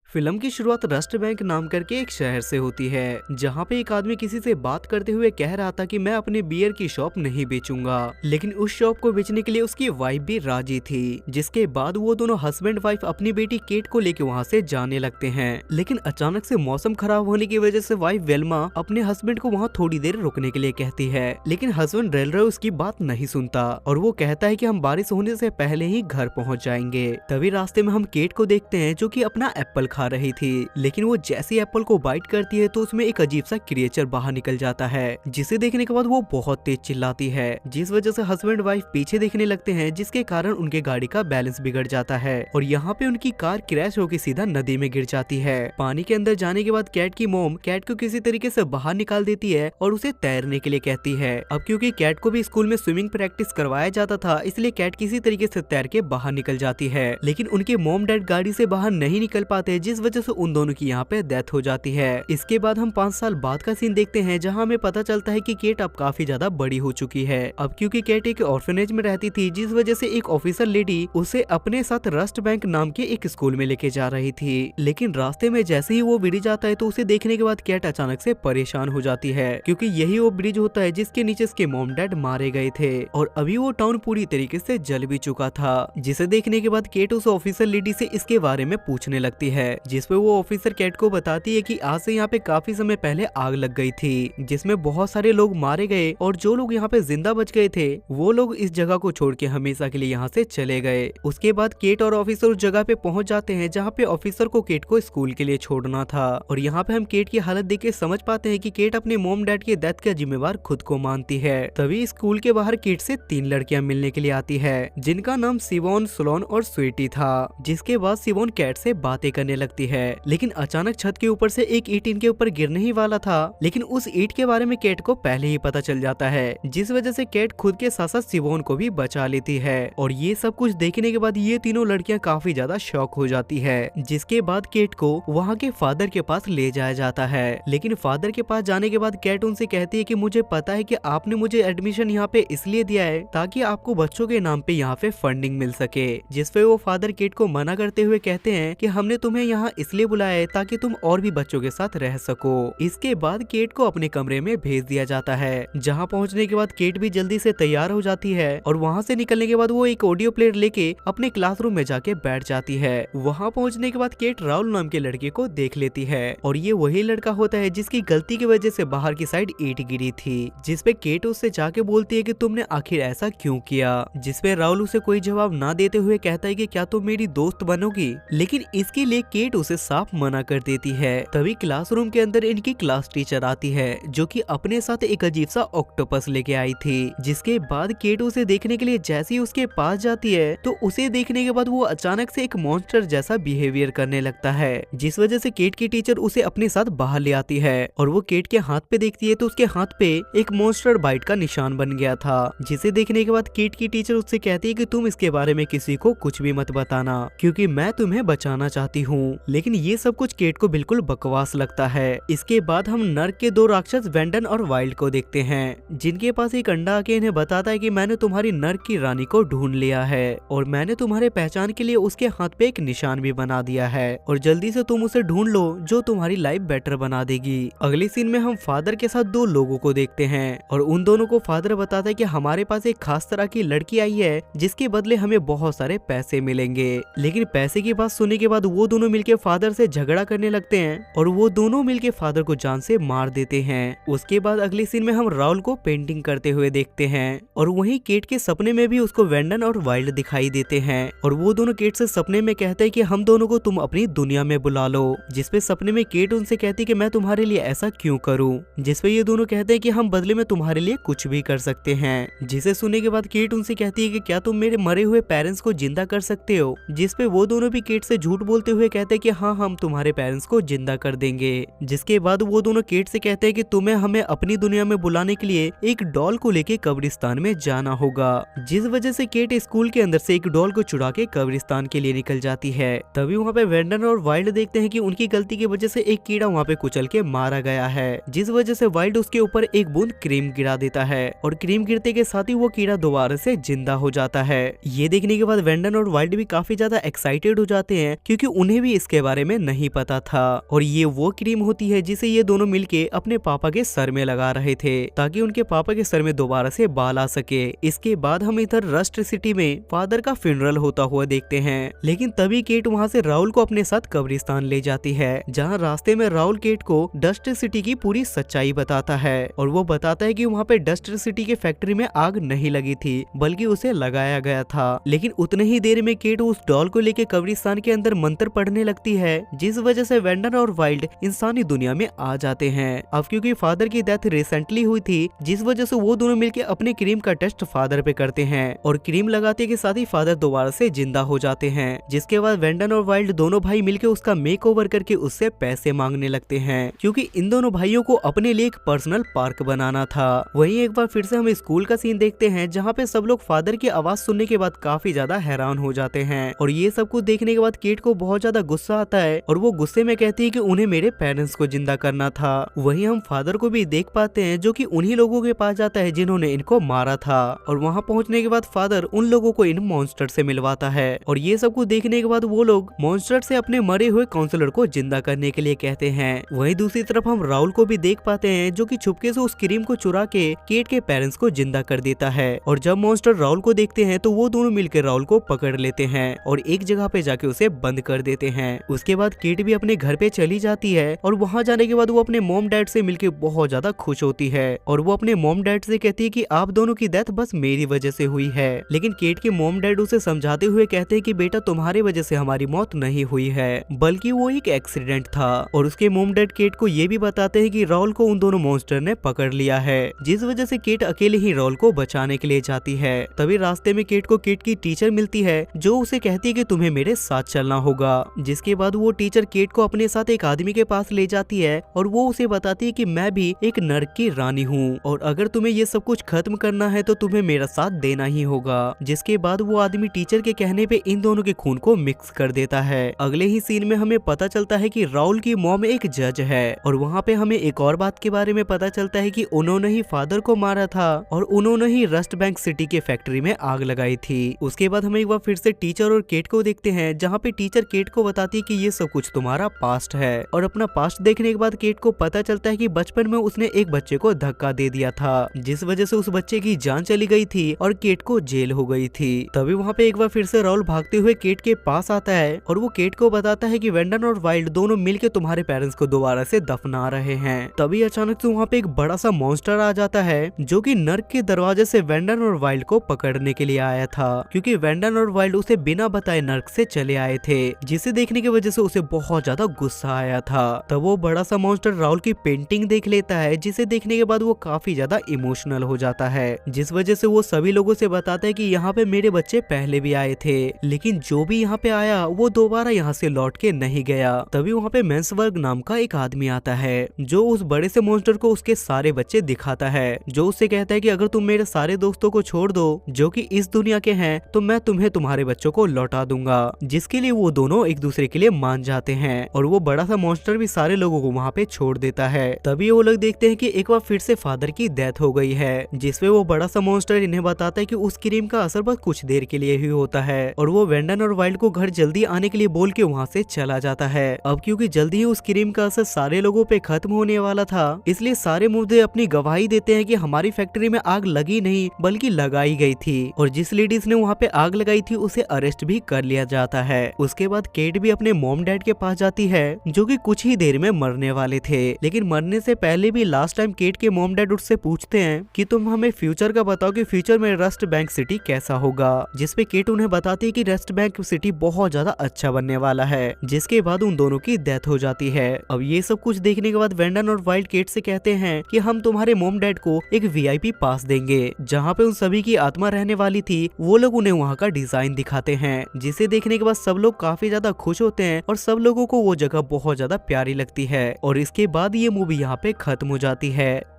Film की शुरुआत rust bank नाम करके एक शहर से होती है, जहाँ पे एक आदमी किसी से बात करते हुए कह रहा था कि मैं अपने बियर की शॉप नहीं बेचूंगा, लेकिन उस शॉप को बेचने के लिए उसकी वाइफ भी राजी थी। जिसके बाद वो दोनों हस्बैंड वाइफ अपनी बेटी केट को लेके वहाँ से जाने लगते हैं, लेकिन अचानक से मौसम खराब होने की वजह से वाइफ वेल्मा अपने हस्बैंड को वहाँ थोड़ी देर रुकने के लिए कहती है, लेकिन हस्बैंड रेलवे उसकी बात नहीं सुनता और वो कहता है कि हम बारिश होने से पहले ही घर पहुँच जाएंगे। तभी रास्ते में हम केट को देखते हैं जो कि अपना एप्पल खा रही थी, लेकिन वो जैसे एप्पल को बाइट करती है तो उसमें एक अजीब सा क्रिएचर बाहर निकल जाता है, जिसे देखने के बाद वो बहुत तेज चिल्लाती है, जिस वजह से हस्बैंड वाइफ पीछे देखने लगते हैं, जिसके कारण उनके गाड़ी का बैलेंस बिगड़ जाता है और यहाँ पे उनकी कार क्रैश होकर सीधा नदी में गिर जाती है। पानी के अंदर जाने के बाद कैट की मोम कैट को किसी तरीके से बाहर निकाल देती है और उसे तैरने के लिए कहती है। अब क्योंकि कैट को भी स्कूल में स्विमिंग प्रैक्टिस करवाया जाता था, इसलिए कैट किसी तरीके से तैर के बाहर निकल जाती है, लेकिन उनके मोम डैड गाड़ी से बाहर नहीं निकल पाते, जिस वजह से उन दोनों की यहाँ पे डेथ हो जाती है। इसके बाद हम 5 साल बाद का सीन देखते हैं, जहाँ हमें पता चलता है कि केट अब काफी ज्यादा बड़ी हो चुकी है। अब क्योंकि केट एक ऑर्फनेज में रहती थी, जिस वजह से एक ऑफिसर लेडी उसे अपने साथ रस्ट बैंक नाम के एक स्कूल में लेके जा रही थी, लेकिन रास्ते में जैसे ही वो ब्रिज आता है तो उसे देखने के बाद केट अचानक से परेशान हो जाती है, क्योंकि यही वो ब्रिज होता है जिसके नीचे इसके मॉम डैड मारे गए थे और अभी वो टाउन पूरी तरीके से जल भी चुका था। जिसे देखने के बाद केट उस ऑफिसर लेडी से इसके बारे में पूछने लगती है, जिसपे वो ऑफिसर कैट को बताती है कि आज से यहाँ पे काफी समय पहले आग लग गई थी, जिसमें बहुत सारे लोग मारे गए और जो लोग यहाँ पे जिंदा बच गए थे वो लोग इस जगह को छोड़ के हमेशा के लिए यहाँ से चले गए। उसके बाद केट और ऑफिसर उस जगह पे पहुंच जाते हैं जहाँ पे ऑफिसर को केट को स्कूल के लिए छोड़ना था और यहाँ पे हम केट की हालत देख के समझ पाते हैं कि केट अपने मोम डैड के डेथ का जिम्मेवार खुद को मानती है। तभी स्कूल के बाहर केट से 3 लड़कियां मिलने के लिए आती है, जिनका नाम सिवोन, सोलोन और स्वीटी था। जिसके बाद सिवोन कैट से बातें करने लगती है, लेकिन अचानक छत के ऊपर से एक ईंट इनके ऊपर गिरने ही वाला था, लेकिन उस ईंट के बारे में केट को पहले ही पता चल जाता है, जिस वजह से केट खुद के साथ साथ सिवोन को भी बचा लेती है। और ये सब कुछ देखने के बाद ये तीनों लड़कियां काफी ज्यादा शॉक हो जाती है। जिसके बाद केट को वहाँ के फादर के पास ले जाया जाता है, लेकिन फादर के पास जाने के बाद केट उनसे कहती है कि मुझे पता है कि आपने मुझे एडमिशन यहाँ पे इसलिए दिया है ताकि आपको बच्चों के नाम पे यहाँ पे फंडिंग मिल सके। जिसपे वो फादर केट को मना करते हुए कहते हैं कि हमने तुम्हें यहाँ इसलिए बुलाया है ताकि तुम और भी बच्चों के साथ रह सको। इसके बाद केट को अपने कमरे में भेज दिया जाता है, जहाँ पहुँचने के बाद केट भी जल्दी से तैयार हो जाती है और वहाँ से निकलने के बाद वो एक ऑडियो प्लेयर लेके अपने क्लासरूम में जाके बैठ जाती है। वहाँ पहुँचने के बाद केट राहुल नाम के लड़के को देख लेती है और ये वही लड़का होता है जिसकी गलती की वजह से बाहर की साइड ईंट गिरी थी, जिसपे केट उससे जाके बोलती है कि तुमने आखिर ऐसा क्यों किया। जिसपे राहुल उसे कोई जवाब ना देते हुए कहता है कि क्या तुम मेरी दोस्त बनोगी, लेकिन इसके लिए केट उसे साफ मना कर देती है। तभी क्लासरूम के अंदर इनकी क्लास टीचर आती है, जो कि अपने साथ एक अजीब सा ऑक्टोपस लेके आई थी। जिसके बाद केट उसे देखने के लिए जैसे ही उसके पास जाती है तो उसे देखने के बाद वो अचानक से एक मॉन्स्टर जैसा बिहेवियर करने लगता है, जिस वजह से केट की टीचर उसे अपने साथ बाहर ले आती है और वो केट के हाथ पे देखती है तो उसके हाथ पे एक मॉन्स्टर बाइट का निशान बन गया था। जिसे देखने के बाद केट की टीचर उससे कहती है कि तुम इसके बारे में किसी को कुछ भी मत बताना, क्योंकि मैं तुम्हें बचाना चाहती हूँ। लेकिन ये सब कुछ केट को बिल्कुल बकवास लगता है। इसके बाद हम नर्क के 2 राक्षस वेंडन और वाइल्ड को देखते हैं, जिनके पास एक अंडा आके इन्हें बताता है कि मैंने तुम्हारी नर्क की रानी को ढूंढ लिया है और मैंने तुम्हारे पहचान के लिए उसके हाथ पे एक निशान भी बना दिया है और जल्दी से तुम उसे ढूंढ लो जो तुम्हारी लाइफ बेटर बना देगी। अगले सीन में हम फादर के साथ 2 लोगों को देखते हैं और उन दोनों को फादर बताता है कि हमारे पास एक खास तरह की लड़की आई है जिसके बदले हमें बहुत सारे पैसे मिलेंगे। लेकिन पैसे की बात सुनने के बाद वो दोनों मिलके फादर से झगड़ा करने लगते हैं और वो दोनों मिलके फादर को जान से मार देते हैं। उसके बाद अगले सीन में हम राहुल को पेंटिंग करते हुए देखते हैं और वहीं केट के सपने में भी उसको वेंडन और वाइल्ड दिखाई देते हैं और वो दोनों केट से सपने में कहते हैं कि हम दोनों को तुम अपनी दुनिया में बुला लो। जिसपे सपने में केट उनसे कहती है कि मैं तुम्हारे लिए ऐसा क्यों करूं, जिसपे ये दोनों कहते हैं कि हम बदले में तुम्हारे लिए कुछ भी कर सकते हैं। जिसे सुनने के बाद केट उनसे कहती है कि क्या तुम मेरे मरे हुए पेरेंट्स को जिंदा कर सकते हो, जिसपे वो दोनों भी केट से झूठ बोलते हुए कहते हैं कि हाँ, हम तुम्हारे पेरेंट्स को जिंदा कर देंगे। जिसके बाद वो दोनों केट से कहते हैं कि तुम्हें हमें अपनी दुनिया में बुलाने के लिए एक डॉल को लेके कब्रिस्तान में जाना होगा। जिस वजह से केट स्कूल के अंदर से एक डॉल को चुरा के कब्रिस्तान के लिए निकल जाती है। तभी वहाँ पे वेंडन और वाइल्ड देखते हैं कि उनकी गलती की वजह से एक कीड़ा वहाँ पे कुचल के मारा गया है, जिस वजह से वाइल्ड उसके ऊपर एक बूंद क्रीम गिरा देता है और क्रीम गिरते के साथ ही वो कीड़ा दोबारा से जिंदा हो जाता है। ये देखने के बाद वेंडन और वाइल्ड भी काफी ज्यादा एक्साइटेड हो जाते हैं, क्योंकि उन्हें भी इसके बारे में नहीं पता था। और ये वो क्रीम होती है जिसे ये दोनों मिलके अपने पापा के सर में लगा रहे थे ताकि उनके पापा के सर में दोबारा से बाल आ सके। इसके बाद हम इधर रस्ट सिटी में फादर का फ्यूनरल होता हुआ देखते हैं, लेकिन तभी केट वहाँ से राहुल को अपने साथ कब्रिस्तान ले जाती है, जहाँ रास्ते में राहुल केट को डस्ट सिटी की पूरी सच्चाई बताता है। और वो बताता है कि वहाँ पे डस्ट सिटी के फैक्ट्री में आग नहीं लगी थी बल्कि उसे लगाया गया था। लेकिन उतने ही देर में केट उस डॉल को लेके कब्रिस्तान के अंदर मंत्र पढ़ने लगती है, जिस वजह से वेंडन और वाइल्ड इंसानी दुनिया में आ जाते हैं। अब क्योंकि फादर की डेथ रिसेंटली हुई थी, जिस वजह से वो दोनों मिलकर अपने क्रीम का टेस्ट फादर पे करते हैं और क्रीम लगाते के साथ ही फादर दोबारा से जिंदा हो जाते हैं। जिसके बाद वेंडन और वाइल्ड दोनों भाई मिलकर उसका मेकओवर करके उससे पैसे मांगने लगते हैं, क्योंकि इन दोनों भाइयों को अपने लिए एक पर्सनल पार्क बनाना था। वहीं एक बार फिर से हम स्कूल का सीन देखते हैं, जहाँ पे सब लोग फादर की आवाज सुनने के बाद काफी ज्यादा हैरान हो जाते हैं। और ये सब कुछ देखने के बाद केट को बहुत ज्यादा गुस्सा आता है और वो गुस्से में कहती है कि उन्हें मेरे पेरेंट्स को जिंदा करना था। वहीं हम फादर को भी देख पाते हैं, जो कि उन्हीं लोगों के पास जाता है जिन्होंने इनको मारा था। और वहाँ पहुँचने के बाद फादर उन लोगों को इन मॉन्स्टर से मिलवाता है। और ये सब कुछ देखने के बाद वो लोग मॉन्स्टर से अपने मरे हुए काउंसलर को जिंदा करने के लिए कहते हैं। वहीं दूसरी तरफ हम राहुल को भी देख पाते हैं, जो कि छुपके से उस क्रीम को चुरा के केट के पेरेंट्स को जिंदा कर देता है। और जब मॉन्स्टर राहुल को देखते हैं तो वो दोनों मिलकर राहुल को पकड़ लेते हैं और एक जगह पे जाके उसे बंद कर देते हैं। उसके बाद केट भी अपने घर पे चली जाती है और वहाँ जाने के बाद वो अपने मॉम डैड से मिलके बहुत ज्यादा खुश होती है। और वो अपने मॉम डैड से कहती है कि आप दोनों की डेथ बस मेरी वजह से हुई है। लेकिन केट के मॉम डैड उसे समझाते हुए कहते हैं कि बेटा तुम्हारी वजह से हमारी मौत नहीं हुई है, बल्कि वो एक एक्सीडेंट था। और उसके मॉम डैड केट को ये भी बताते हैं कि राहुल को उन दोनों मॉन्स्टर ने पकड़ लिया है, जिस वजह से केट अकेले ही राहुल को बचाने के लिए जाती है। तभी रास्ते में केट को केट की टीचर मिलती है, जो उसे कहती है कि तुम्हें मेरे साथ चलना होगा। जिसके बाद वो टीचर केट को अपने साथ एक आदमी के पास ले जाती है और वो उसे बताती है कि मैं भी एक नर्क की रानी हूँ और अगर तुम्हें ये सब कुछ खत्म करना है तो तुम्हें मेरा साथ देना ही होगा। जिसके बाद वो आदमी टीचर के कहने पे इन दोनों के खून को मिक्स कर देता है। अगले ही सीन में हमें पता चलता है कि राहुल की मॉम एक जज है और वहाँ पे हमें एक और बात के बारे में पता चलता है कि उन्होंने ही फादर को मारा था और उन्होंने ही रस्ट बैंक सिटी के फैक्ट्री में आग लगाई थी। उसके बाद हम एक बार फिर से टीचर और केट को देखते हैं, जहाँ पे टीचर केट को बताती है कि ये सब कुछ तुम्हारा पास्ट है। और अपना पास्ट देखने के बाद केट को पता चलता है कि बचपन में उसने एक बच्चे को धक्का दे दिया था, जिस वजह से उस बच्चे की जान चली गई थी और केट को जेल हो गई थी। तभी वहाँ पे एक बार फिर से राहुल भागते हुए केट के पास आता है और वो केट को बताता है कि वेंडन और वाइल्ड दोनों मिलकर तुम्हारे पेरेंट्स को दोबारा से दफना रहे हैं। तभी अचानक से वहाँ पे एक बड़ा सा मॉन्स्टर आ जाता है, जो कि नर्क के दरवाजे से वेंडन और वाइल्ड को पकड़ने के लिए आया था, क्योंकि वेंडन और वाइल्ड उसे बिना बताए नर्क से चले आए थे, जिसे देखने की वजह से उसे बहुत ज्यादा गुस्सा आया था। तब वो बड़ा सा मॉन्स्टर राहुल की पेंटिंग देख लेता है, जिसे देखने के बाद वो काफी ज्यादा इमोशनल हो जाता है, जिस वजह से वो सभी लोगों से बताता है कि यहाँ पे मेरे बच्चे पहले भी आए थे, लेकिन जो भी यहाँ पे आया वो दोबारा यहाँ से लौट के नहीं गया। तभी वहाँ पे मेंसवर्ग नाम का एक आदमी आता है, जो उस बड़े से मॉन्स्टर को उसके सारे बच्चे दिखाता है, जो उससे कहता है कि अगर तुम मेरे सारे दोस्तों को छोड़ दो जो कि इस दुनिया के हैं, तो मैं तुम्हें तुम्हारे बच्चों को लौटा दूंगा। जिसके लिए वो दोनों एक दूसरे के लिए मान जाते हैं और वो बड़ा सा मॉन्स्टर भी सारे लोगों को वहाँ पे छोड़ देता है। तभी वो लोग देखते हैं कि एक बार फिर से फादर की डेथ हो गई है, जिसपे वो बड़ा सा मॉन्स्टर इन्हें बताता है कि उस क्रीम का असर बस कुछ देर के लिए ही होता है और वो वेंडन और वाइल्ड को घर जल्दी आने के लिए बोल के वहाँ से चला जाता है। अब क्योंकि जल्दी ही उस क्रीम का असर सारे लोगों पे खत्म होने वाला था, इसलिए सारे मुर्दे अपनी गवाही देते हैं कि हमारी फैक्ट्री में आग लगी नहीं बल्कि लगाई गई थी और जिस लेडीज ने वहाँ पे आग लगाई थी उसे अरेस्ट भी कर लिया जाता है। उसके बाद केट भी अपने मॉम डैड के पास जाती है, जो कि कुछ ही देर में मरने वाले थे, लेकिन मरने से पहले भी लास्ट टाइम केट के मॉम डैड उससे पूछते हैं कि तुम हमें फ्यूचर का बताओ कि फ्यूचर में रस्ट बैंक सिटी कैसा होगा, जिसपे केट उन्हें बताती है कि रस्ट बैंक सिटी बहुत ज्यादा अच्छा बनने वाला है। जिसके बाद उन दोनों की डेथ हो जाती है। अब ये सब कुछ देखने के बाद वेंडन और वाइल्ड केट से कहते हैं कि हम तुम्हारे मॉम डैड को एक VIP पास देंगे, जहाँ पे उन सभी की आत्मा रहने वाली थी। वो लोग उन्हें वहाँ का डिजाइन दिखाते हैं, जिसे देखने के बाद सब लोग काफी ज्यादा खुश होते हैं और सब लोगों को वो जगह बहुत ज्यादा प्यारी लगती है। और इसके बाद ये मूवी यहाँ पे खत्म हो जाती है।